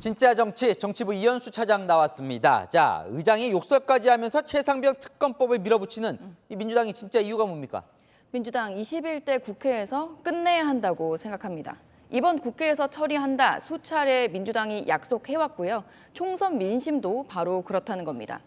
진짜 정치, 정치부 이현수 차장 나왔습니다. 자, 의장이 욕설까지 하면서 최상병 특검법을 밀어붙이는 이 민주당이 진짜 이유가 뭡니까? 민주당 21대 국회에서 끝내야 한다고 생각합니다. 이번 국회에서 처리한다 수차례 민주당이 약속해왔고요. 총선 민심도 바로 그렇다는 겁니다.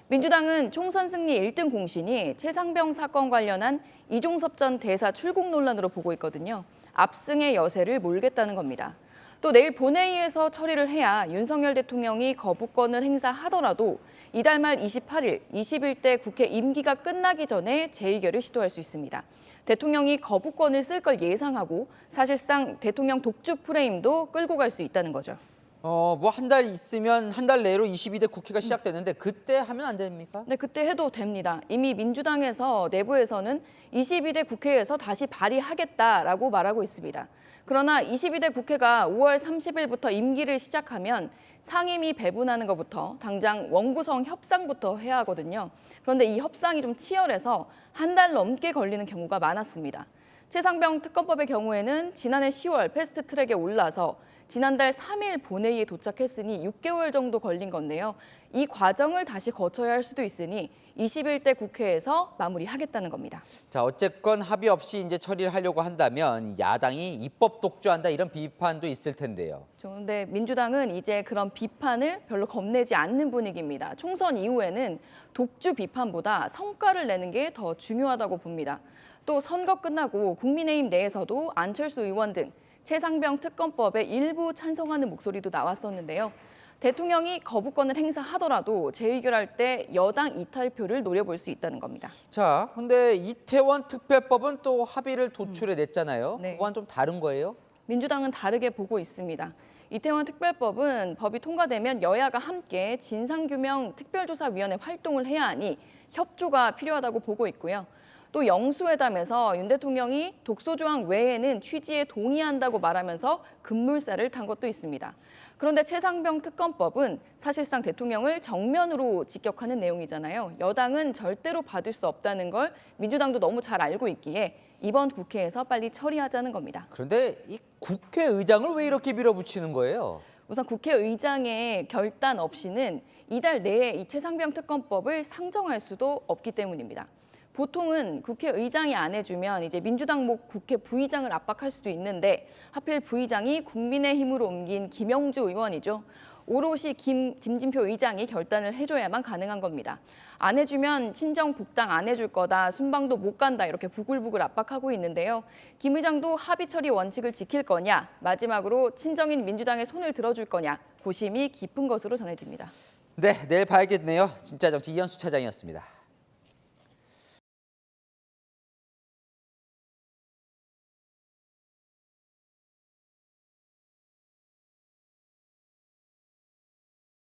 민주당은 총선 승리 1등 공신이 최상병 사건 관련한 이종섭 전 대사 출국 논란으로 보고 있거든요. 압승의 여세를 몰겠다는 겁니다. 또 내일 본회의에서 처리를 해야 윤석열 대통령이 거부권을 행사하더라도 이달 말 28일 21대 국회 임기가 끝나기 전에 재의결을 시도할 수 있습니다. 대통령이 거부권을 쓸 걸 예상하고 사실상 대통령 독주 프레임도 끌고 갈 수 있다는 거죠. 뭐 한 달 있으면 한 달 내로 22대 국회가 시작되는데 그때 하면 안 됩니까? 네, 그때 해도 됩니다. 이미 민주당에서 내부에서는 22대 국회에서 다시 발의하겠다라고 말하고 있습니다. 그러나 22대 국회가 5월 30일부터 임기를 시작하면 상임위 배분하는 것부터 당장 원구성 협상부터 해야 하거든요. 그런데 이 협상이 좀 치열해서 한 달 넘게 걸리는 경우가 많았습니다. 최상병 특검법의 경우에는 지난해 10월 패스트트랙에 올라서 지난달 3일 본회의에 도착했으니 6개월 정도 걸린 건데요. 이 과정을 다시 거쳐야 할 수도 있으니 21대 국회에서 마무리하겠다는 겁니다. 자, 어쨌건 합의 없이 이제 처리를 하려고 한다면 야당이 입법 독주한다 이런 비판도 있을 텐데요. 그런데 민주당은 이제 그런 비판을 별로 겁내지 않는 분위기입니다. 총선 이후에는 독주 비판보다 성과를 내는 게 더 중요하다고 봅니다. 또 선거 끝나고 국민의힘 내에서도 안철수 의원 등 최상병 특검법에 일부 찬성하는 목소리도 나왔었는데요. 대통령이 거부권을 행사하더라도 재의결할 때 여당 이탈표를 노려볼 수 있다는 겁니다. 자, 근데 이태원 특별법은 또 합의를 도출해냈잖아요. 네. 그거와는 좀 다른 거예요? 민주당은 다르게 보고 있습니다. 이태원 특별법은 법이 통과되면 여야가 함께 진상규명 특별조사위원회 활동을 해야 하니 협조가 필요하다고 보고 있고요. 또 영수회담에서 윤 대통령이 독소조항 외에는 취지에 동의한다고 말하면서 급물살을 탄 것도 있습니다. 그런데 최상병 특검법은 사실상 대통령을 정면으로 직격하는 내용이잖아요. 여당은 절대로 받을 수 없다는 걸 민주당도 너무 잘 알고 있기에 이번 국회에서 빨리 처리하자는 겁니다. 그런데 이 국회의장을 왜 이렇게 밀어붙이는 거예요? 우선 국회의장의 결단 없이는 이달 내에 이 최상병 특검법을 상정할 수도 없기 때문입니다. 보통은 국회의장이 안 해주면 이제 민주당 목 국회 부의장을 압박할 수도 있는데 하필 부의장이 국민의힘으로 옮긴 김영주 의원이죠. 오롯이 김진표 의장이 결단을 해줘야만 가능한 겁니다. 안 해주면 친정 복당 안 해줄 거다, 순방도 못 간다 이렇게 부글부글 압박하고 있는데요. 김 의장도 합의 처리 원칙을 지킬 거냐, 마지막으로 친정인 민주당의 손을 들어줄 거냐, 고심이 깊은 것으로 전해집니다. 네, 내일 봐야겠네요. 진짜 정치 이현수 차장이었습니다.